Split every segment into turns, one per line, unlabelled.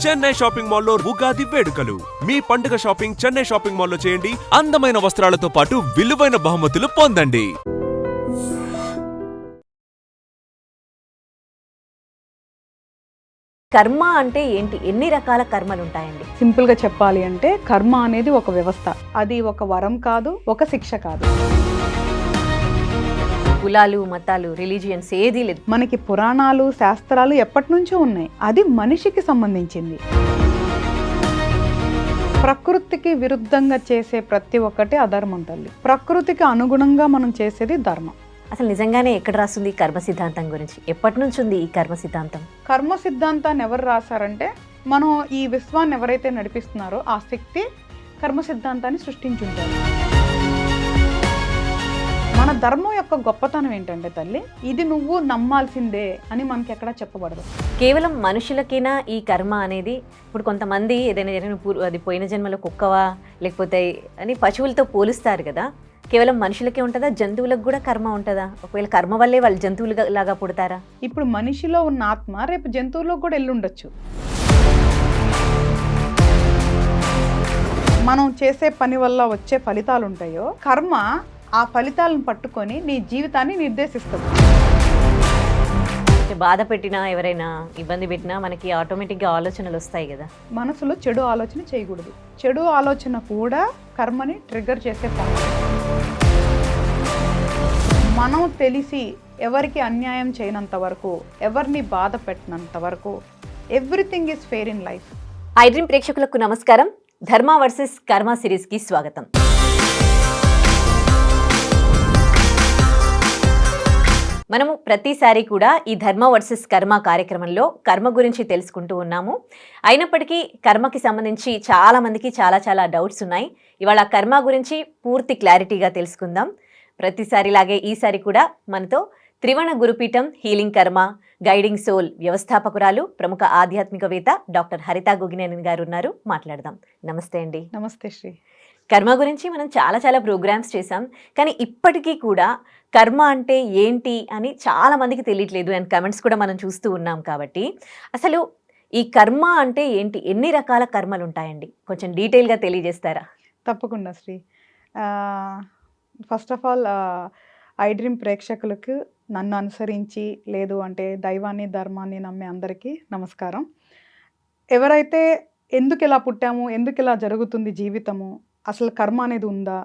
Chennai shopping మాల్లో ఉగాది వేడుకలు. మీ పండుగ షాపింగ్ చెన్నై షాపింగ్ మాల్లో చేయండి. అందమైన వస్త్రాలతో పాటు విలువైన బహుమతులు పొందండి.
కర్మ అంటే ఏంటి? ఎన్ని రకాల కర్మలు ఉంటాయండి?
సింపుల్ గా చెప్పాలి అంటే కర్మ అనేది ఒక వ్యవస్థ. అది ఒక వరం కాదు, ఒక శిక్ష కాదు.
కులాలు, మతాలు, రిలీజియన్స్ ఏదీ లేదు.
మనకి పురాణాలు, శాస్త్రాలు ఎప్పటి నుంచో ఉన్నాయి. అది మనిషికి సంబంధించింది. ప్రకృతికి విరుద్ధంగా చేసే ప్రతి ఒక్కటి అధర్మం తల్లి. ప్రకృతికి అనుగుణంగా మనం చేసేది ధర్మం.
అసలు నిజంగానే ఎక్కడ రాస్తుంది ఈ కర్మ సిద్ధాంతం గురించి? ఎప్పటి నుంచి ఉంది ఈ కర్మ సిద్ధాంతం?
కర్మ సిద్ధాంతాన్ని ఎవరు రాశారంటే మనం ఈ విశ్వాన్ని ఎవరైతే నడిపిస్తున్నారో ఆ శక్తి కర్మ సిద్ధాంతాన్ని సృష్టించుంటారు. మన ధర్మం యొక్క గొప్పతనం ఏంటంటే తల్లి, ఇది నువ్వు నమ్మాల్సిందే అని మనకి ఎక్కడా చెప్పబడదు.
కేవలం మనుషులకైనా ఈ కర్మ అనేది? ఇప్పుడు కొంతమంది ఏదైనా జరిగిన అది పోయిన జన్మలో కుక్కవా లేకపోతే అని పశువులతో పోలుస్తారు కదా. కేవలం మనుషులకే ఉంటుందా? జంతువులకు కూడా కర్మ ఉంటుందా? ఒకవేళ కర్మ వల్లే వాళ్ళు జంతువులు లాగా పుడతారా?
ఇప్పుడు మనిషిలో ఉన్న ఆత్మ రేపు జంతువుల్లో కూడా వెళ్ళుండొచ్చు. మనం చేసే పని వల్ల వచ్చే ఫలితాలు ఉంటాయో కర్మ ఆ ఫలితాలను పట్టుకొని నీ జీవితాన్ని నిర్దేశిస్తుంది.
బాధ పెట్టినా, ఎవరైనా ఇబ్బంది పెట్టినా మనకి ఆటోమేటిక్గా ఆలోచనలు వస్తాయి కదా.
మనసులో చెడు ఆలోచన చేయకూడదు. చెడు ఆలోచన కూడా కర్మని ట్రిగ్గర్ చేసే పని. మనం తెలిసి ఎవరికి అన్యాయం చేయనంత వరకు, ఎవరిని బాధ పెట్టినంత వరకు everything is fair in life.
I dream ప్రేక్షకులకు నమస్కారం. ధర్మ వర్సెస్ కర్మ సిరీస్కి స్వాగతం. మనము ప్రతిసారి కూడా ఈ ధర్మ వర్సెస్ కర్మ కార్యక్రమంలో కర్మ గురించి తెలుసుకుంటూ ఉన్నాము. అయినప్పటికీ కర్మకి సంబంధించి చాలా మందికి చాలా డౌట్స్ ఉన్నాయి. ఇవాళ కర్మ గురించి పూర్తి క్లారిటీగా తెలుసుకుందాం. ప్రతిసారిలాగే ఈసారి కూడా మనతో త్రివణ గురుపీఠం హీలింగ్ కర్మ గైడింగ్ సోల్ వ్యవస్థాపకురాలు, ప్రముఖ ఆధ్యాత్మికవేత్త డాక్టర్ హరిత గోగినేని గారు ఉన్నారు. మాట్లాడదాం. నమస్తే అండి.
నమస్తే శ్రీ.
కర్మ గురించి మనం చాలా ప్రోగ్రామ్స్ చేసాం, కానీ ఇప్పటికీ కూడా కర్మ అంటే ఏంటి అని చాలా మందికి తెలియట్లేదు. అండ్ కమెంట్స్ కూడా మనం చూస్తూ ఉన్నాం. కాబట్టి అసలు ఈ కర్మ అంటే ఏంటి? ఎన్ని రకాల కర్మలు ఉంటాయండి? కొంచెం డీటెయిల్గా తెలియజేస్తారా?
తప్పకుండా Sri. First of all I dream ప్రేక్షకులకు, నన్ను అనుసరించి లేదు అంటే దైవాన్ని ధర్మాన్ని నమ్మే అందరికీ నమస్కారం. ఎవరైతే ఎందుకు ఇలా పుట్టాము, ఎందుకు ఇలా జరుగుతుంది జీవితము, అసలు కర్మ అనేది ఉందా,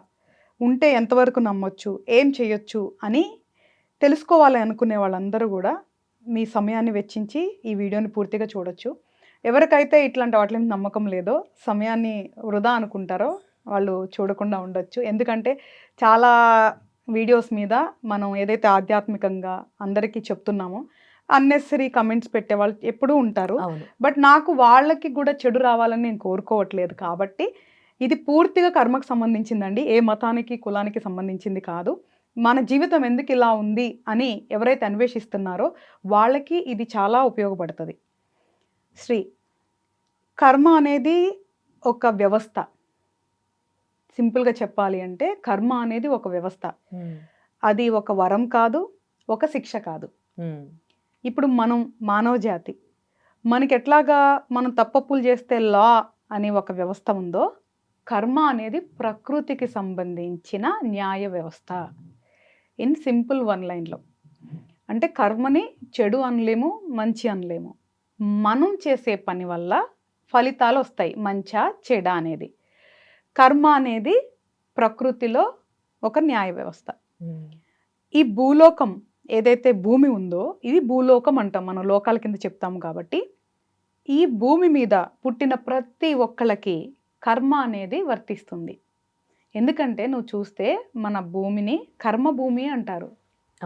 ఉంటే ఎంతవరకు నమ్మొచ్చు, ఏం చేయొచ్చు అని తెలుసుకోవాలి అనుకునే వాళ్ళందరూ కూడా మీ సమయాన్ని వెచ్చించి ఈ వీడియోని పూర్తిగా చూడొచ్చు. ఎవరికైతే ఇట్లాంటి వాటి మీద నమ్మకం లేదో, సమయాన్ని వృధా అనుకుంటారో వాళ్ళు చూడకుండా ఉండొచ్చు. ఎందుకంటే చాలా వీడియోస్ మీద మనం ఏదైతే ఆధ్యాత్మికంగా అందరికీ చెప్తున్నామో అన్నెసరీ కమెంట్స్ పెట్టే వాళ్ళు ఎప్పుడూ ఉంటారు. బట్ నాకు వాళ్ళకి కూడా చెడు రావాలని నేను కోరుకోవట్లేదు. కాబట్టి ఇది పూర్తిగా కర్మకు సంబంధించిందండి. ఏ మతానికి, కులానికి సంబంధించింది కాదు. మన జీవితం ఎందుకు ఇలా ఉంది అని ఎవరైతే అన్వేషిస్తున్నారో వాళ్ళకి ఇది చాలా ఉపయోగపడుతుంది. శ్రీ, కర్మ అనేది ఒక వ్యవస్థ. సింపుల్గా చెప్పాలి అంటే కర్మ అనేది ఒక వ్యవస్థ. అది ఒక వరం కాదు, ఒక శిక్ష కాదు. ఇప్పుడు మనం మానవ జాతి, మనకి ఎట్లాగా మనం తప్పప్పులు చేస్తే లా అనే ఒక వ్యవస్థ ఉందో, కర్మ అనేది ప్రకృతికి సంబంధించిన న్యాయ వ్యవస్థ. ఇన్ సింపుల్ వన్ లైన్లో అంటే కర్మని చెడు అనలేము, మంచి అనలేము. మనం చేసే పని వల్ల ఫలితాలు వస్తాయి, మంచా చెడా అనేది. కర్మ అనేది ప్రకృతిలో ఒక న్యాయ వ్యవస్థ. ఈ భూలోకం ఏదైతే భూమి ఉందో ఇది భూలోకం అంటాం, మనం లోకాల కింద చెప్తాము. కాబట్టి ఈ భూమి మీద పుట్టిన ప్రతి ఒక్కళ్ళకి కర్మ అనేది వర్తిస్తుంది. ఎందుకంటే నువ్వు చూస్తే మన భూమిని కర్మ భూమి అంటారు.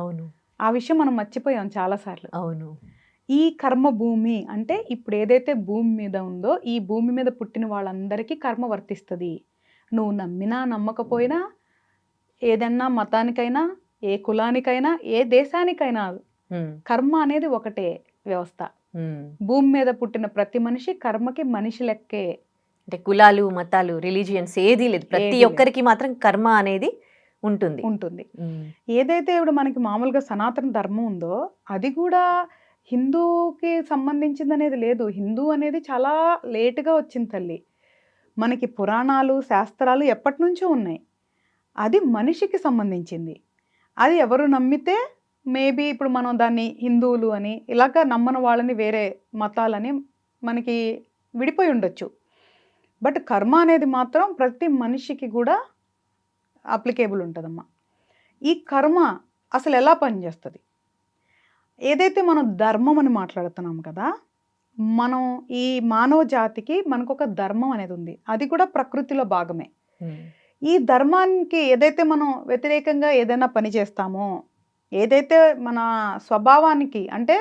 అవును,
ఆ విషయం మనం మర్చిపోయాం చాలాసార్లు.
అవును,
ఈ కర్మ భూమి అంటే ఇప్పుడు ఏదైతే భూమి మీద ఉందో ఈ భూమి మీద పుట్టిన వాళ్ళందరికీ కర్మ వర్తిస్తుంది. నువ్వు నమ్మినా నమ్మకపోయినా, ఏదన్నా మతానికైనా, ఏ కులానికైనా, ఏ దేశానికైనా కర్మ అనేది ఒకటే వ్యవస్థ. భూమి మీద పుట్టిన ప్రతి మనిషి కర్మకి మనిషి లెక్కే.
అంటే కులాలు, మతాలు, రిలీజియన్స్ ఏదీ లేదు. ప్రతి ఒక్కరికి మాత్రం కర్మ అనేది ఉంటుంది.
ఏదైతే ఇప్పుడు మనకి మామూలుగా సనాతన ధర్మం ఉందో అది కూడా హిందూకి సంబంధించింది అనేది లేదు. హిందూ అనేది చాలా లేటుగా వచ్చింది తల్లి. మనకి పురాణాలు, శాస్త్రాలు ఎప్పటినుంచో ఉన్నాయి. అది మనిషికి సంబంధించింది. అది ఎవరు నమ్మితే మేబీ ఇప్పుడు మనం దాన్ని హిందువులు అని, ఇలాగ నమ్మని వాళ్ళని వేరే మతాలని మనకి విడిపోయి ఉండొచ్చు. బట్ కర్మ అనేది మాత్రం ప్రతి మనిషికి కూడా అప్లికేబుల్ ఉంటుందమ్మా. ఈ కర్మ అసలు ఎలా పనిచేస్తుంది? ఏదైతే మనం ధర్మం అని మాట్లాడుతున్నాం కదా, మనం ఈ మానవ జాతికి మనకొక ధర్మం అనేది ఉంది. అది కూడా ప్రకృతిలో భాగమే. ఈ ధర్మానికి ఏదైతే మనం వ్యతిరేకంగా ఏదైనా పని చేస్తామో, ఏదైతే మన స్వభావానికి అంటే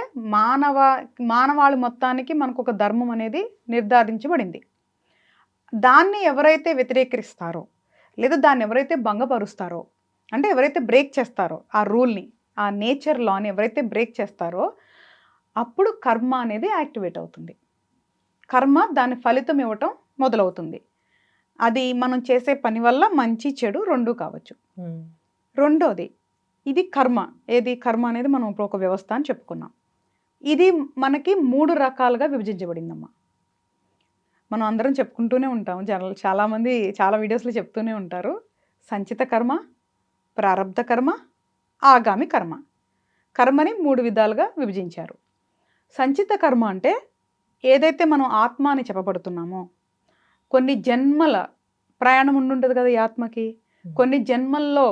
మానవాళి మొత్తానికి మనకొక ధర్మం అనేది నిర్ధారించబడింది. దాన్ని ఎవరైతే వ్యతిరేకిస్తారో లేదా దాన్ని ఎవరైతే భంగపరుస్తారో, అంటే ఎవరైతే బ్రేక్ చేస్తారో ఆ రూల్ని, ఆ నేచర్ లాని ఎవరైతే బ్రేక్ చేస్తారో అప్పుడు కర్మ అనేది యాక్టివేట్ అవుతుంది. కర్మ దాని ఫలితం ఇవ్వటం మొదలవుతుంది. అది మనం చేసే పని వల్ల మంచి చెడు రెండూ కావచ్చు. రెండోది ఇది కర్మ. ఏది కర్మ అనేది మనం ఇప్పుడు ఒక వ్యవస్థ అని చెప్పుకున్నాం. ఇది మనకి 3 రకాలుగా విభజించబడిందమ్మా. మనం అందరం చెప్పుకుంటూనే ఉంటాం. చాలామంది చాలా వీడియోస్లో చెప్తూనే ఉంటారు. సంచిత కర్మ, ప్రారబ్ధ కర్మ, ఆగామి కర్మ. కర్మని 3 విధాలుగా విభజించారు. సంచిత కర్మ అంటే ఏదైతే మనం ఆత్మ అని చెప్పబడుతున్నామో, కొన్ని జన్మల ప్రయాణం ఉండుంటుంది కదా ఈ ఆత్మకి. కొన్ని జన్మల్లో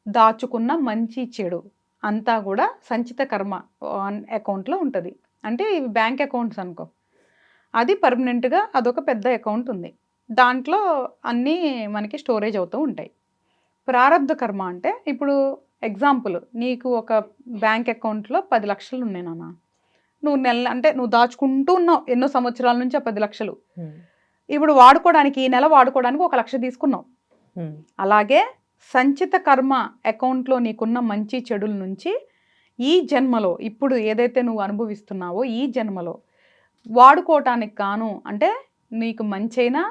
దాచుకున్న మంచి చెడు అంతా కూడా సంచిత కర్మ అకౌంట్లో ఉంటుంది. అంటే ఇవి బ్యాంక్ అకౌంట్స్ అనుకో. అది పర్మనెంట్గా అదొక పెద్ద అకౌంట్ ఉంది. దాంట్లో అన్నీ మనకి స్టోరేజ్ అవుతూ ఉంటాయి. ప్రారబ్ధ కర్మ అంటే ఇప్పుడు ఎగ్జాంపుల్, నీకు ఒక బ్యాంక్ అకౌంట్లో 10 లక్షలు ఉన్నాయి నాన్న. నువ్వు దాచుకుంటూ ఉన్నావు ఎన్నో సంవత్సరాల నుంచి ఆ 10 లక్షలు. ఇప్పుడు వాడుకోవడానికి, ఈ నెల వాడుకోవడానికి 1 లక్ష తీసుకున్నావు. అలాగే సంచిత కర్మ అకౌంట్లో నీకున్న మంచి చెడుల నుంచి ఈ జన్మలో ఇప్పుడు ఏదైతే నువ్వు అనుభవిస్తున్నావో ఈ జన్మలో వాడుకోవటానికి కాను, అంటే నీకు మంచైనా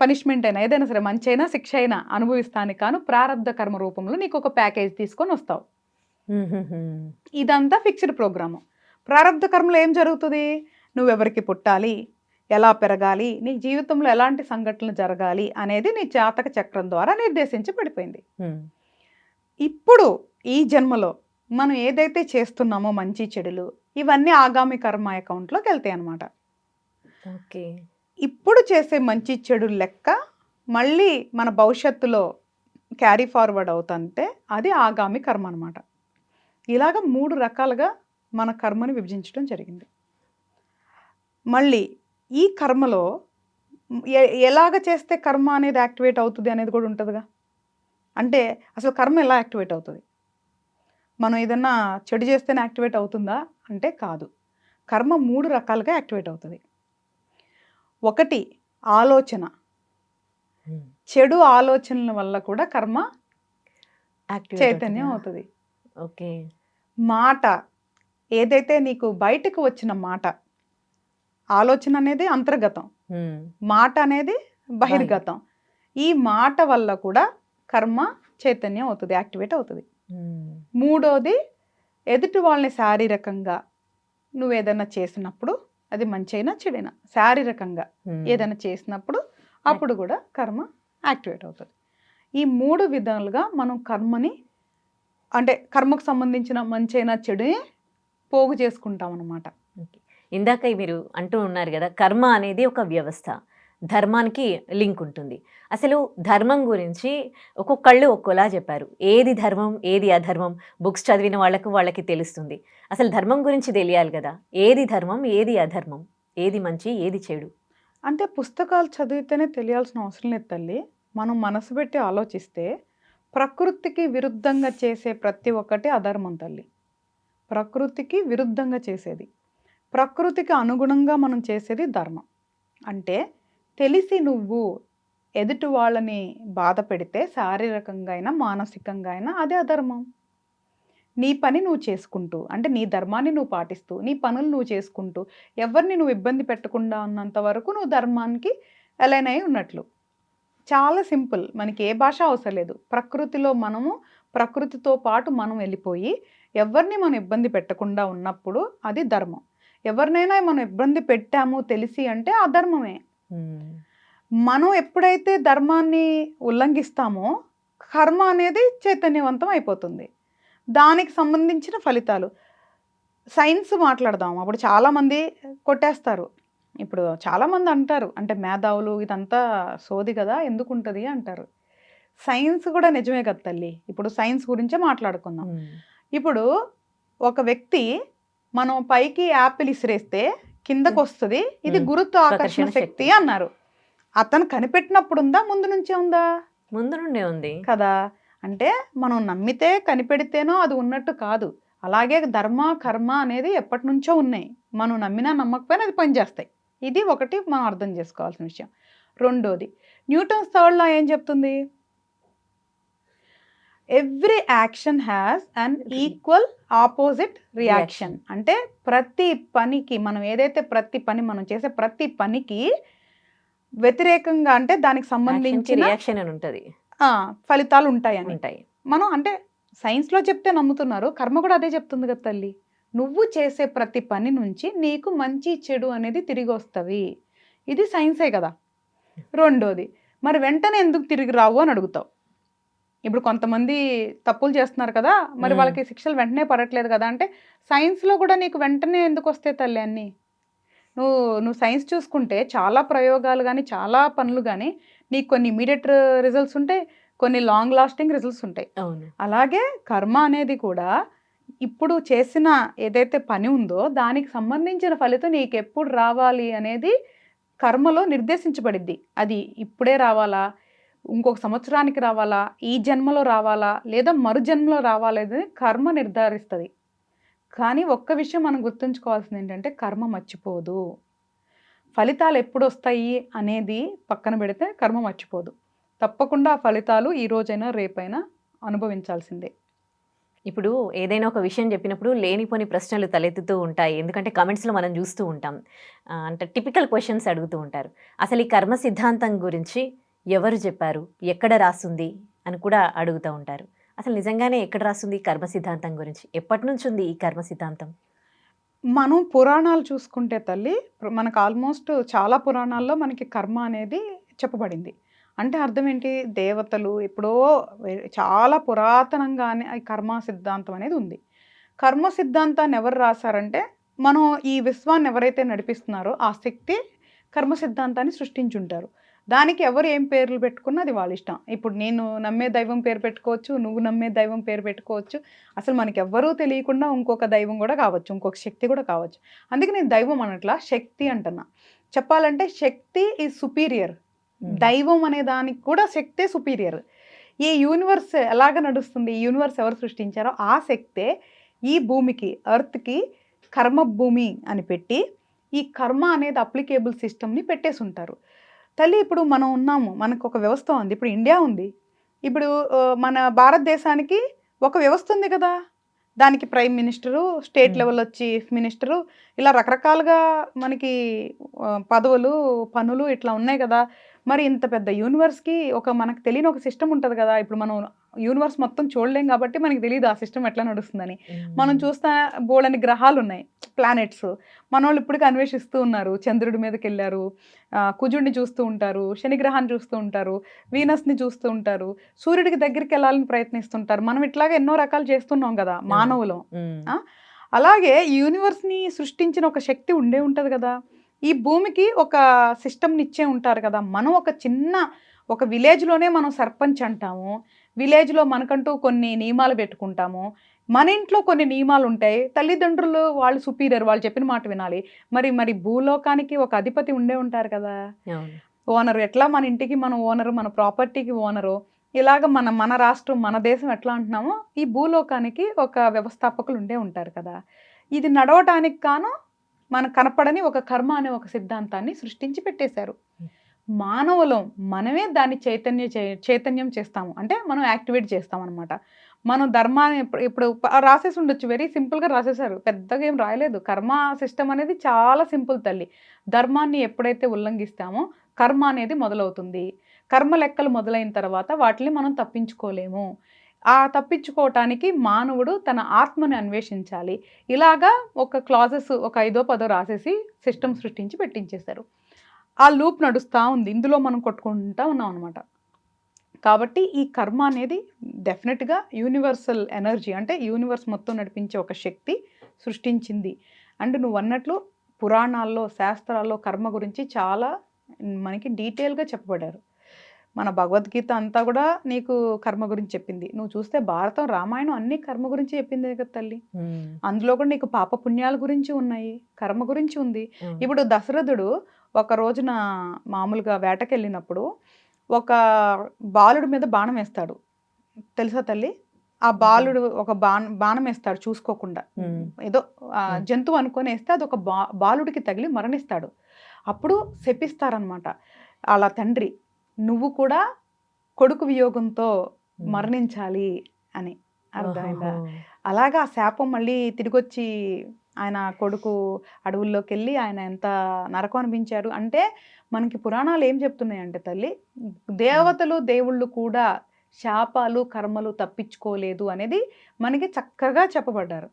పనిష్మెంట్ అయినా ఏదైనా సరే, మంచైనా శిక్ష అయినా అనుభవిస్తానికి కాను ప్రారబ్ధ కర్మ రూపంలో నీకు ఒక ప్యాకేజ్ తీసుకొని వస్తావు. ఇదంతా ఫిక్స్డ్ ప్రోగ్రాము. ప్రారబ్ధ కర్మలో ఏం జరుగుతుంది? నువ్వెవరికి పుట్టాలి, ఎలా పెరగాలి, నీ జీవితంలో ఎలాంటి సంఘటనలు జరగాలి అనేది నీ జాతక చక్రం ద్వారా నిర్దేశించబడిపోయింది. ఇప్పుడు ఈ జన్మలో మనం ఏదైతే చేస్తున్నామో మంచి చెడులు ఇవన్నీ ఆగామి కర్మ అకౌంట్లోకి వెళ్తాయి అన్నమాట.
ఓకే.
ఇప్పుడు చేసే మంచి చెడు లెక్క మళ్ళీ మన భవిష్యత్తులో క్యారీ ఫార్వర్డ్ అవుతుంటే అది ఆగామి కర్మ అనమాట. ఇలాగ 3 రకాలుగా మన కర్మని విభజించడం జరిగింది. మళ్ళీ ఈ కర్మలో ఎలాగ చేస్తే కర్మ అనేది యాక్టివేట్ అవుతుంది అనేది కూడా ఉంటుందిగా. అంటే అసలు కర్మ ఎలా యాక్టివేట్ అవుతుంది? మనం ఏదన్నా చెడు చేస్తేనే యాక్టివేట్ అవుతుందా అంటే కాదు. కర్మ 3 రకాలుగా యాక్టివేట్ అవుతుంది. ఒకటి ఆలోచన. చెడు ఆలోచనల వల్ల కూడా కర్మ చైతన్యం అవుతుంది.
ఓకే.
మాట, ఏదైతే నీకు బయటకు వచ్చిన మాట, ఆలోచన అనేది అంతర్గతం, మాట అనేది బహిర్గతం. ఈ మాట వల్ల కూడా కర్మ చైతన్యం అవుతుంది, యాక్టివేట్ అవుతుంది. మూడోది ఎదుటి వాళ్ళని శారీరకంగా నువ్వు ఏదైనా చేసినప్పుడు, అది మంచైనా చెడైనా శారీరకంగా ఏదైనా చేసినప్పుడు అప్పుడు కూడా కర్మ యాక్టివేట్ అవుతుంది. ఈ 3 విధాలుగా మనం కర్మని, అంటే కర్మకు సంబంధించిన మంచైనా చెడుని పోగు చేసుకుంటాం అన్నమాట.
ఇందాక మీరు అంటూ ఉన్నారు కదా, కర్మ అనేది ఒక వ్యవస్థ, ధర్మానికి లింక్ ఉంటుంది. అసలు ధర్మం గురించి ఒక్కొక్కళ్ళు ఒక్కోలా చెప్పారు. ఏది ధర్మం, ఏది అధర్మం బుక్స్ చదివిన వాళ్ళకి తెలుస్తుంది. అసలు ధర్మం గురించి తెలియాలి కదా, ఏది ధర్మం, ఏది అధర్మం, ఏది మంచి, ఏది చెడు?
అంటే పుస్తకాలు చదివితేనే తెలియాల్సిన అవసరం లేదు తల్లి. మనం మనసు పెట్టి ఆలోచిస్తే ప్రకృతికి విరుద్ధంగా చేసే ప్రతి ఒక్కటి అధర్మం తల్లి. ప్రకృతికి విరుద్ధంగా చేసేది, ప్రకృతికి అనుగుణంగా మనం చేసేది ధర్మం. అంటే తెలిసి నువ్వు ఎదుటి వాళ్ళని బాధ పెడితే శారీరకంగా అయినా మానసికంగా అయినా అదే అధర్మం. నీ పని నువ్వు చేసుకుంటూ, అంటే నీ ధర్మాన్ని నువ్వు పాటిస్తూ, నీ పనులు నువ్వు చేసుకుంటూ, ఎవరిని నువ్వు ఇబ్బంది పెట్టకుండా ఉన్నంత వరకు నువ్వు ధర్మానికి అలైన్ అయి ఉన్నట్లు. చాలా సింపుల్. మనకి ఏ భాష అవసరం లేదు. ప్రకృతిలో మనము, ప్రకృతితో పాటు మనం వెళ్ళిపోయి ఎవరిని మనం ఇబ్బంది పెట్టకుండా ఉన్నప్పుడు అది ధర్మం. ఎవరినైనా మనం ఇబ్బంది పెట్టాము తెలిసి అంటే అధర్మమే. మనం ఎప్పుడైతే ధర్మాన్ని ఉల్లంఘిస్తామో కర్మ అనేది చైతన్యవంతం అయిపోతుంది. దానికి సంబంధించిన ఫలితాలు సైన్స్ మాట్లాడదాం. అప్పుడు చాలామంది కొట్టేస్తారు. ఇప్పుడు చాలామంది అంటారు, అంటే మేధావులు ఇదంతా సోది కదా ఎందుకు ఉంటుంది అంటారు. సైన్స్ కూడా నిజమే కదా తల్లి. ఇప్పుడు సైన్స్ గురించే మాట్లాడుకుందాం. ఇప్పుడు ఒక వ్యక్తి మనం పైకి యాపిల్ ఇసిరేస్తే కిందకు వస్తుంది, ఇది గురుత్వాకర్షణ శక్తి అన్నారు. అతను కనిపెట్టినప్పుడు ఉందా, ముందు నుంచే ఉందా?
ముందు నుండే ఉంది
కదా. అంటే మనం నమ్మితే కనిపెడితేనో అది ఉన్నట్టు కాదు. అలాగే ధర్మ కర్మ అనేది ఎప్పటి నుంచో ఉన్నాయి. మనం నమ్మినా నమ్మకపోయినా అది పనిచేస్తాయి. ఇది ఒకటి మనం అర్థం చేసుకోవాల్సిన విషయం. రెండోది, న్యూటన్స్ థర్డ్ లా ఏం చెప్తుంది? Every action has an equal opposite reaction. అంటే ప్రతి పనికి మనం ఏదైతే మనం చేసే ప్రతి పనికి వ్యతిరేకంగా, అంటే దానికి సంబంధించిన
రియాక్షన్ అని ఉంటది,
ఫలితాలు ఉంటాయని
ఉంటాయి.
మనం అంటే సైన్స్లో చెప్తే నమ్ముతున్నారు, కర్మ కూడా అదే చెప్తుంది కదా తల్లి. నువ్వు చేసే ప్రతి పని నుంచి నీకు మంచి చెడు అనేది తిరిగి వస్తవి. ఇది సైన్సే కదా. రెండోది, మరి వెంటనే ఎందుకు తిరిగి రావు అని అడుగుతావు. ఇప్పుడు కొంతమంది తప్పులు చేస్తున్నారు కదా, మరి వాళ్ళకి శిక్షలు వెంటనే పడట్లేదు కదా అంటే సైన్స్లో కూడా నీకు వెంటనే ఎందుకు వస్తాయి తల్లి అన్నీ? నువ్వు సైన్స్ చూసుకుంటే చాలా ప్రయోగాలు కానీ చాలా పనులు కానీ నీకు కొన్ని ఇమీడియట్ రిజల్ట్స్ ఉంటాయి, కొన్ని లాంగ్ లాస్టింగ్ రిజల్ట్స్ ఉంటాయి. అలాగే కర్మ అనేది కూడా ఇప్పుడు చేసిన ఏదైతే పని ఉందో దానికి సంబంధించిన ఫలితం నీకు ఎప్పుడు రావాలి అనేది కర్మలో నిర్దేశించబడిద్ది. అది ఇప్పుడే రావాలా, ఇంకొక సంవత్సరానికి రావాలా, ఈ జన్మలో రావాలా, లేదా మరు జన్మలో రావాలా అనేది కర్మ నిర్ధారిస్తుంది. కానీ ఒక్క విషయం మనం గుర్తుంచుకోవాల్సింది ఏంటంటే కర్మ మర్చిపోదు. ఫలితాలు ఎప్పుడు వస్తాయి అనేది పక్కన పెడితే కర్మ మర్చిపోదు. తప్పకుండా ఆ ఫలితాలు ఈ రోజైనా రేపైనా అనుభవించాల్సిందే.
ఇప్పుడు ఏదైనా ఒక విషయం చెప్పినప్పుడు లేనిపోని ప్రశ్నలు తలెత్తుతూ ఉంటాయి. ఎందుకంటే కమెంట్స్లో మనం చూస్తూ ఉంటాం, అంటే టిపికల్ క్వశ్చన్స్ అడుగుతూ ఉంటారు. అసలు ఈ కర్మ సిద్ధాంతం గురించి ఎవరు చెప్పారు, ఎక్కడ రాస్తుంది అని కూడా అడుగుతూ ఉంటారు. అసలు నిజంగానే ఎక్కడ రాస్తుంది కర్మ సిద్ధాంతం గురించి? ఎప్పటి నుంచి ఉంది ఈ కర్మ సిద్ధాంతం?
మనం పురాణాలు చూసుకుంటే తల్లి, మనకు ఆల్మోస్ట్ చాలా పురాణాల్లో మనకి కర్మ అనేది చెప్పబడింది. అంటే అర్థం ఏంటి? దేవతలు ఎప్పుడో చాలా పురాతనంగానే ఈ కర్మ సిద్ధాంతం అనేది ఉంది. కర్మ సిద్ధాంతాన్ని ఎవరు రాశారంటే మనం ఈ విశ్వాన్ని ఎవరైతే నడిపిస్తున్నారో ఆ శక్తి కర్మ సిద్ధాంతాన్ని సృష్టించుంటారు. దానికి ఎవరు ఏం పేర్లు పెట్టుకున్నా అది వాళ్ళ ఇష్టం. ఇప్పుడు నేను నమ్మే దైవం పేరు పెట్టుకోవచ్చు, నువ్వు నమ్మే దైవం పేరు పెట్టుకోవచ్చు. అసలు మనకి ఎవ్వరూ తెలియకుండా ఇంకొక దైవం కూడా కావచ్చు, ఇంకొక శక్తి కూడా కావచ్చు. అందుకే నేను దైవం అనట్లా, శక్తి అంటున్నా. చెప్పాలంటే శక్తి ఈజ్ సుపీరియర్. దైవం అనే దానికి కూడా శక్తే సుపీరియర్. ఈ యూనివర్స్ ఎలాగ నడుస్తుంది, ఈ యూనివర్స్ ఎవరు సృష్టించారో ఆ శక్తే ఈ భూమికి, ఎర్త్కి కర్మ భూమి అని పెట్టి ఈ కర్మ అనేది అప్లికేబుల్ సిస్టమ్ని పెట్టేసి ఉంటారు. తల్లి ఇప్పుడు మనం ఉన్నాము, మనకు ఒక వ్యవస్థ ఉంది. ఇప్పుడు ఇండియా ఉంది, ఇప్పుడు మన భారతదేశానికి ఒక వ్యవస్థ ఉంది కదా. దానికి ప్రైమ్ మినిస్టరు, స్టేట్ లెవెల్లో చీఫ్ మినిస్టరు, ఇలా రకరకాలుగా మనకి పదవులు, పనులు ఇట్లా ఉన్నాయి కదా. మరి ఇంత పెద్ద యూనివర్స్కి మనకు తెలియని ఒక సిస్టమ్ ఉంటుంది కదా. ఇప్పుడు మనం యూనివర్స్ మొత్తం చూడలేం కాబట్టి మనకి తెలియదు ఆ సిస్టమ్ ఎట్లా నడుస్తుందని. మనం చూస్తా బోల్డని గ్రహాలు ఉన్నాయి, ప్లానెట్స్. మన వాళ్ళు ఇప్పటికీ అన్వేషిస్తూ ఉన్నారు. చంద్రుడి మీదకి వెళ్ళారు, కుజుడిని చూస్తూ ఉంటారు, శని గ్రహాన్ని చూస్తూ ఉంటారు, వీనస్ని చూస్తూ ఉంటారు, సూర్యుడికి దగ్గరికి వెళ్ళాలని ప్రయత్నిస్తుంటారు. మనం ఇట్లాగా ఎన్నో రకాలు చేస్తున్నాం కదా మానవులం. అలాగే ఈ యూనివర్స్ని సృష్టించిన ఒక శక్తి ఉండే ఉంటుంది కదా. ఈ భూమికి ఒక సిస్టమ్ని ఇచ్చే ఉంటారు కదా. మనం ఒక విలేజ్లోనే మనం సర్పంచ్ అంటాము. విలేజ్లో మనకంటూ కొన్ని నియమాలు పెట్టుకుంటాము. మన ఇంట్లో కొన్ని నియమాలు ఉంటాయి. తల్లిదండ్రులు వాళ్ళు సుపీరియర్, వాళ్ళు చెప్పిన మాట వినాలి. మరి భూలోకానికి ఒక అధిపతి ఉండే ఉంటారు కదా, ఓనరు. ఎట్లా మన ఇంటికి మనం ఓనరు, మన ప్రాపర్టీకి ఓనరు, ఇలాగ మన రాష్ట్రం, మన దేశం ఎట్లా అంటున్నామో ఈ భూలోకానికి ఒక వ్యవస్థాపకులు ఉండే ఉంటారు కదా. ఇది నడవటానికి కాను మనకు కనపడని ఒక కర్మ అనే ఒక సిద్ధాంతాన్ని సృష్టించి పెట్టేశారు. మానవులం మనమే దాన్ని చైతన్యం చేస్తాము, అంటే మనం యాక్టివేట్ చేస్తాం అనమాట. మనం ధర్మాన్ని ఇప్పుడు రాసేసి ఉండొచ్చు, వెరీ సింపుల్గా రాసేసారు, పెద్దగా ఏం రాయలేదు. కర్మ సిస్టమ్ అనేది చాలా సింపుల్ తల్లి. ధర్మాన్ని ఎప్పుడైతే ఉల్లంఘిస్తామో కర్మ అనేది మొదలవుతుంది. కర్మ లెక్కలు మొదలైన తర్వాత వాటిని మనం తప్పించుకోలేము. ఆ తప్పించుకోవటానికి మానవుడు తన ఆత్మని అన్వేషించాలి. ఇలాగా ఒక క్లాజెస్ ఒక 5 10 రాసేసి సిస్టమ్ సృష్టించి పెట్టించేశారు. ఆ లూప్ నడుస్తూ ఉంది. ఇందులో మనం కొట్టుకుంటూ ఉన్నాం అనమాట. కాబట్టి ఈ కర్మ అనేది డెఫినెట్గా యూనివర్సల్ ఎనర్జీ, అంటే యూనివర్స్ మొత్తం నడిపించే ఒక శక్తి సృష్టించింది. అండ్ నువ్వు అన్నట్లు పురాణాల్లో శాస్త్రాల్లో కర్మ గురించి చాలా మనకి డీటెయిల్గా చెప్పబడారు. మన భగవద్గీత అంతా కూడా నీకు కర్మ గురించి చెప్పింది. నువ్వు చూస్తే భారతం రామాయణం అన్ని కర్మ గురించి చెప్పిందే కదా తల్లి. అందులో కూడా నీకు పాప పుణ్యాల గురించి ఉన్నాయి, కర్మ గురించి ఉంది. ఇప్పుడు దశరథుడు ఒక రోజున మామూలుగా వేటకెళ్ళినప్పుడు ఒక బాలుడి మీద బాణం వేస్తాడు, తెలుసా తల్లి? ఆ బాలుడు ఒక బాణం వేస్తాడు చూసుకోకుండా, ఏదో జంతువు అనుకొని వేస్తే అది ఒక బాలుడికి తగిలి మరణిస్తాడు. అప్పుడు శపిస్తారనమాట అలా తండ్రి, నువ్వు కూడా కొడుకు వియోగంతో మరణించాలి అని. అర్థమైందా? అలాగా ఆ శాపం మళ్ళీ తిరిగొచ్చి ఆయన కొడుకు అడవుల్లోకి వెళ్ళి ఆయన ఎంత నరకం అనిపించారు అంటే, మనకి పురాణాలు ఏం చెప్తున్నాయంటే తల్లి, దేవతలు దేవుళ్ళు కూడా శాపాలు కర్మలు తప్పించుకోలేదు అనేది మనకి చక్కగా చెప్పబడ్డారు.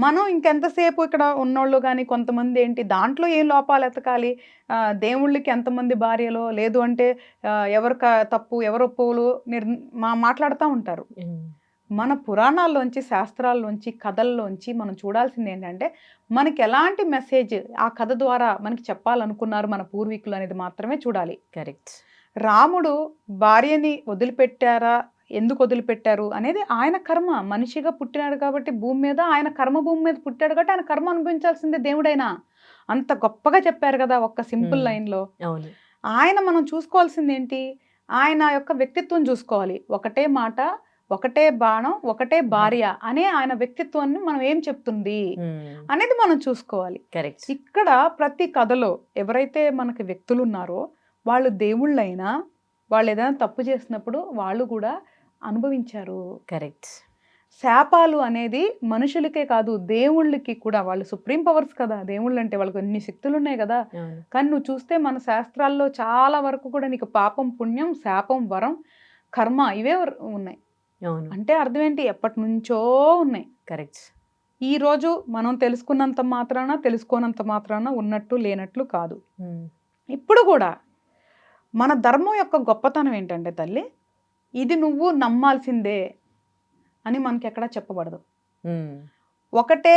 మనం ఇంకెంతసేపు ఇక్కడ ఉన్నోళ్ళు కానీ కొంతమంది ఏంటి దాంట్లో ఏం లోపాలు ఎతకాలి, దేవుళ్ళకి ఎంతమంది భార్యలో, లేదు అంటే ఎవరు తప్పు ఎవరు ఒప్పులు మాట్లాడుతూ ఉంటారు. మన పురాణాల్లోంచి శాస్త్రాల్లోంచి కథల్లోంచి మనం చూడాల్సింది ఏంటంటే, మనకి ఎలాంటి మెసేజ్ ఆ కథ ద్వారా మనకి చెప్పాలనుకున్నారు మన పూర్వీకులు అనేది మాత్రమే చూడాలి.
కరెక్ట్.
రాముడు భార్యని వదిలిపెట్టారా, ఎందుకు వదిలిపెట్టారు అనేది ఆయన కర్మ. మనిషిగా పుట్టినాడు కాబట్టి భూమి మీద, ఆయన కర్మ భూమి మీద పుట్టాడు కాబట్టి ఆయన కర్మ అనుభవించాల్సిందే దేవుడైనా. అంత గొప్పగా చెప్పారు కదా ఒక్క సింపుల్ లైన్లో. ఆయన మనం చూసుకోవాల్సింది ఏంటి, ఆయన యొక్క వ్యక్తిత్వం చూసుకోవాలి. ఒకటే మాట, ఒకటే బాణం, ఒకటే భార్య అనే ఆయన వ్యక్తిత్వాన్ని మనం ఏం చెప్తుంది అనేది మనం చూసుకోవాలి.
కరెక్ట్.
ఇక్కడ ప్రతి కథలో ఎవరైతే మనకి వ్యక్తులు ఉన్నారో వాళ్ళు దేవుళ్ళైనా, వాళ్ళు ఏదైనా తప్పు చేసినప్పుడు వాళ్ళు కూడా అనుభవించారు.
కరెక్ట్.
శాపాలు అనేది మనుషులకే కాదు దేవుళ్ళకి కూడా, వాళ్ళు సుప్రీం పవర్స్ కదా దేవుళ్ళు అంటే, వాళ్ళకి ఎన్ని శక్తులు ఉన్నాయి కదా. కానీ నువ్వు చూస్తే మన శాస్త్రాల్లో చాలా వరకు కూడా నీకు పాపం పుణ్యం, శాపం వరం, కర్మ ఇవే ఉన్నాయి. అంటే అర్థం ఏంటి, ఎప్పటి నుంచో ఉన్నాయి.
కరెక్ట్.
ఈ రోజు మనం తెలుసుకున్నంత మాత్రాన తెలుసుకోనంత మాత్రాన ఉన్నట్టు లేనట్లు కాదు. ఇప్పుడు కూడా మన ధర్మం యొక్క గొప్పతనం ఏంటంటే తల్లి, ఇది నువ్వు నమ్మాల్సిందే అని మనకి ఎక్కడా చెప్పబడదు. ఒకటే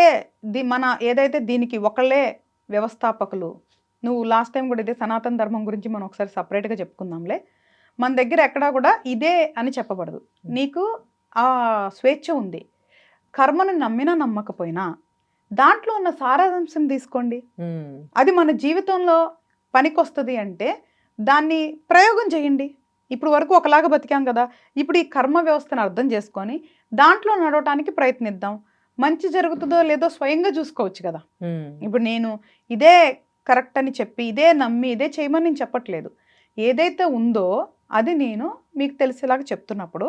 మన ఏదైతే దీనికి ఒకళ్ళే వ్యవస్థాపకులు. నువ్వు లాస్ట్ టైం కూడా ఇదే సనాతన ధర్మం గురించి మనం ఒకసారి సపరేట్గా చెప్పుకుందాంలే. మన దగ్గర ఎక్కడా కూడా ఇదే అని చెప్పబడదు. నీకు ఆ స్వేచ్ఛ ఉంది. కర్మను నమ్మినా నమ్మకపోయినా దాంట్లో ఉన్న సారాంశం తీసుకోండి. అది మన జీవితంలో పనికొస్తుంది అంటే దాన్ని ప్రయోగం చేయండి. ఇప్పుడు వరకు ఒకలాగా బతికాం కదా, ఇప్పుడు ఈ కర్మ వ్యవస్థను అర్థం చేసుకొని దాంట్లో నడవటానికి ప్రయత్నిద్దాం. మంచి జరుగుతుందో లేదో స్వయంగా చూసుకోవచ్చు కదా. ఇప్పుడు నేను ఇదే కరెక్ట్ అని చెప్పి ఇదే నమ్మి ఇదే చేయమని నేను చెప్పట్లేదు. ఏదైతే ఉందో అది నేను మీకు తెలిసేలాగా చెప్తున్నప్పుడు